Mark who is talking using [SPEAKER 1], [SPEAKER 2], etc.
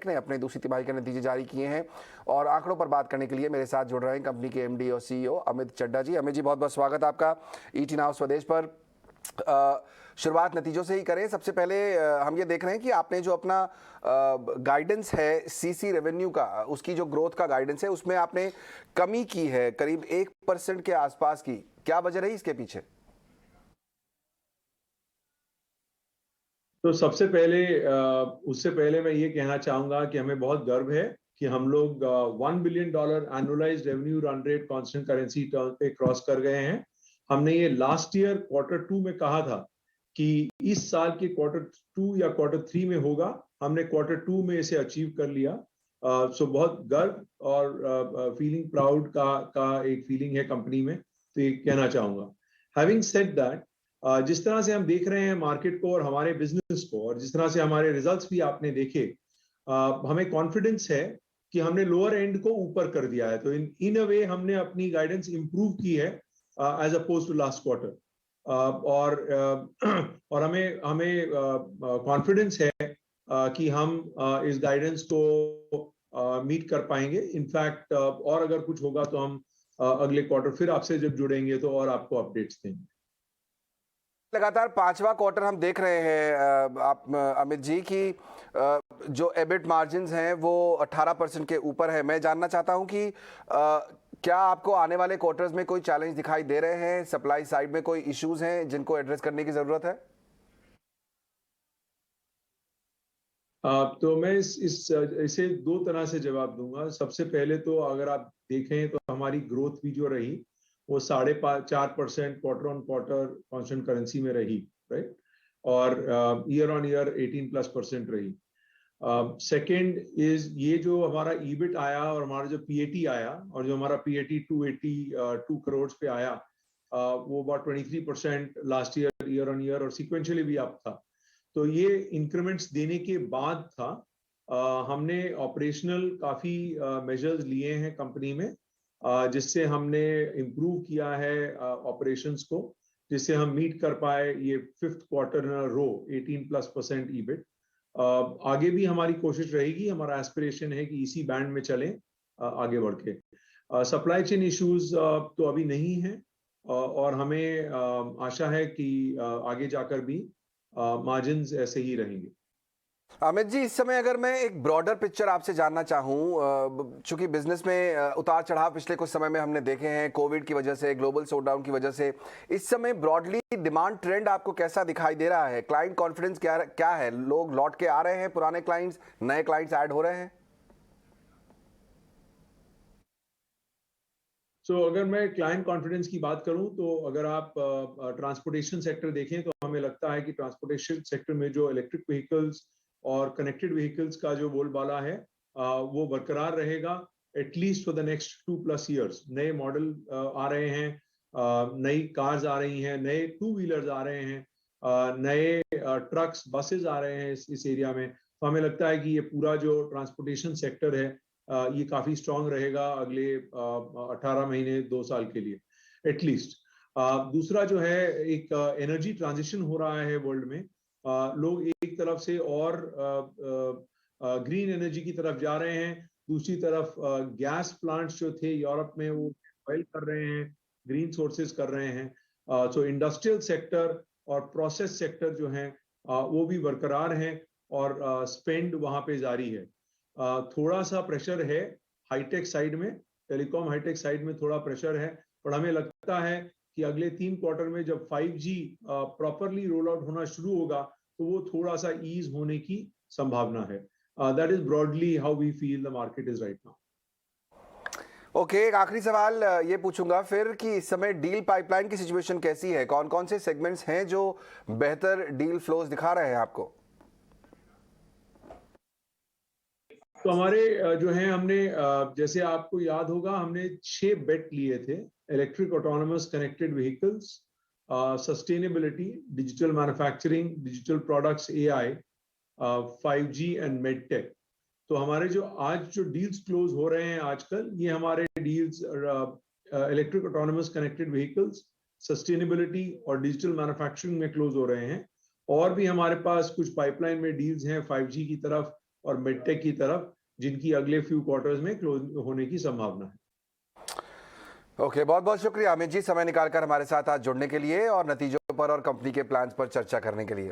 [SPEAKER 1] Bank ने अपने दूसरी तिमाही के नतीजे जारी किए हैं और आंकड़ों पर बात करने के लिए मेरे साथ जुड़ रहे हैं कंपनी के एमडी और सीईओ अमित चड्ढा जी। अमित जी, बहुत बहुत स्वागत आपका ईटी नाउ स्वदेश पर। शुरुआत नतीजों से ही करें। सबसे पहले हम ये देख रहे हैं कि आपने जो अपना गाइडेंस है सीसी रेवेन्यू का, उसकी जो ग्रोथ का गाइडेंस है उसमें आपने कमी की है करीब 1% के आसपास की। क्या वजह रही इसके पीछे?
[SPEAKER 2] तो सबसे पहले उससे पहले मैं ये कहना चाहूंगा कि हमें बहुत गर्व है कि हम लोग $1 billion annualised revenue run rate constant currency term पे क्रॉस कर गए हैं। हमने ये लास्ट ईयर Q2 में कहा था कि इस साल के Q2 या Q3 में होगा। हमने Q2 में इसे अचीव कर लिया। सो बहुत गर्व और फीलिंग प्राउड का एक फीलिंग है कंपनी में, तो ये कहना चाहूंगा। हैविंग सेड दैट, जिस तरह से हम देख रहे हैं मार्केट को और हमारे बिजनेस को, और जिस तरह से हमारे रिजल्ट्स भी आपने देखे, हमें कॉन्फिडेंस है कि हमने लोअर एंड को ऊपर कर दिया है। तो इन अ वे हमने अपनी गाइडेंस इंप्रूव की है as oppose to last quarter. और हमें कॉन्फिडेंस है कि हम इस गाइडेंस को मीट कर पाएंगे। इनफैक्ट और अगर कुछ होगा तो हम अगले क्वार्टर फिर आपसे जब जुड़ेंगे तो और आपको अपडेट्स देंगे।
[SPEAKER 1] लगातार 5वां क्वार्टर हम देख रहे हैं आप अमित जी की जो एबिट मार्जिन्स हैं वो 18% के ऊपर है। मैं जानना चाहता हूं कि क्या आपको आने वाले क्वार्टर्स में कोई चैलेंज दिखाई दे रहे हैं? सप्लाई साइड में कोई इश्यूज हैं जिनको एड्रेस करने की जरूरत है?
[SPEAKER 2] तो मैं इसे दो तरह से जवाब दूंगा। सबसे पहले तो अगर आप देखें तो हमारी ग्रोथ भी जो रही वो 4.5% quarter on quarter constant currency में रही, राइट? और ईयर ऑन ईयर 18+% रही। सेकेंड इज ये जो हमारा ईबिट आया और हमारा जो पीएटी आया, और जो हमारा पीएटी 282 करोड़ पे आया, वो about 23% last year on year और सिक्वेंशियली भी अप था। तो ये इंक्रीमेंट्स देने के बाद था। हमने ऑपरेशनल काफी मेजर्स लिए हैं कंपनी में, जिससे हमने इम्प्रूव किया है ऑपरेशंस को, जिससे हम मीट कर पाए ये 5th quarter in row 18+% EBIT. आगे भी हमारी कोशिश रहेगी, हमारा एस्पिरेशन है कि इसी बैंड में चलें आगे बढ़ के। सप्लाई चेन इश्यूज तो अभी नहीं है, और हमें आशा है कि आगे जाकर भी मार्जिन्स ऐसे ही रहेंगे।
[SPEAKER 1] अमित जी, इस समय अगर मैं एक ब्रॉडर पिक्चर आपसे जानना चाहूं, चूंकि बिजनेस में उतार चढ़ाव पिछले कुछ समय में हमने देखे हैं, कोविड की वजह से, ग्लोबल शटडाउन की वजह से, इस समय ब्रॉडली डिमांड ट्रेंड आपको कैसा दिखाई दे रहा है? क्लाइंट कॉन्फिडेंस क्या है? लोग लौट के आ रहे हैं, पुराने क्लाइंट्स, नए क्लाइंट्स ऐड हो रहे हैं?
[SPEAKER 2] अगर मैं क्लाइंट कॉन्फिडेंस की बात करूं तो अगर आप ट्रांसपोर्टेशन सेक्टर देखें तो हमें लगता है कि ट्रांसपोर्टेशन सेक्टर में जो इलेक्ट्रिक व्हीकल्स और कनेक्टेड व्हीकल्स का जो बोलबाला है वो बरकरार रहेगा at least for the next 2+ years. नए मॉडल आ रहे हैं, नई कार्स आ रही हैं, नए 2 व्हीलर्स आ रहे हैं, नए ट्रक्स बसेस आ रहे हैं इस एरिया में। तो हमें लगता है कि ये पूरा जो ट्रांसपोर्टेशन सेक्टर है ये काफी स्ट्रांग रहेगा अगले 18 महीने 2 साल के लिए एटलीस्ट। दूसरा जो है, एक एनर्जी ट्रांजिशन हो रहा है वर्ल्ड में। लोग एक तरफ से और ग्रीन एनर्जी की तरफ जा रहे हैं, दूसरी तरफ गैस प्लांट्स जो थे यूरोप में वो ऑयल कर रहे हैं, ग्रीन सोर्सेज कर रहे हैं। सो इंडस्ट्रियल सेक्टर और प्रोसेस सेक्टर जो हैं वो भी बरकरार हैं और स्पेंड वहां पे जारी है। थोड़ा सा प्रेशर है हाईटेक साइड में, टेलीकॉम हाईटेक साइड में थोड़ा प्रेशर है, पर हमें लगता है कि अगले 3 क्वार्टर में जब 5G प्रॉपरली रोल आउट होना शुरू होगा तो वो थोड़ा सा ईज होने की संभावना है। That is broadly how we feel the market is right now.
[SPEAKER 1] Okay, एक आखिरी सवाल ये पूछूंगा फिर कि इस समय डील पाइपलाइन की सिचुएशन कैसी है? कौन कौन से सेगमेंट्स हैं जो बेहतर डील फ्लोज दिखा रहे हैं आपको?
[SPEAKER 2] तो हमारे जो हैं, हमने जैसे आपको याद होगा हमने 6 बेट लिए थे: electric autonomous connected vehicles, sustainability, digital manufacturing, digital products, AI, 5G and medtech. तो हमारे जो डील्स क्लोज हो रहे हैं आजकल, ये हमारे deals electric autonomous connected vehicles, sustainability और डिजिटल मैन्युफैक्चरिंग में क्लोज हो रहे हैं। और भी हमारे पास कुछ पाइपलाइन में डील्स हैं 5G की तरफ और मेडटेक की तरफ, जिनकी अगले फ्यू क्वार्टर्स में क्लोज होने की संभावना है।
[SPEAKER 1] ओके, बहुत बहुत शुक्रिया अमित जी, समय निकालकर हमारे साथ आज जुड़ने के लिए और नतीजों पर और कंपनी के प्लान्स पर चर्चा करने के लिए।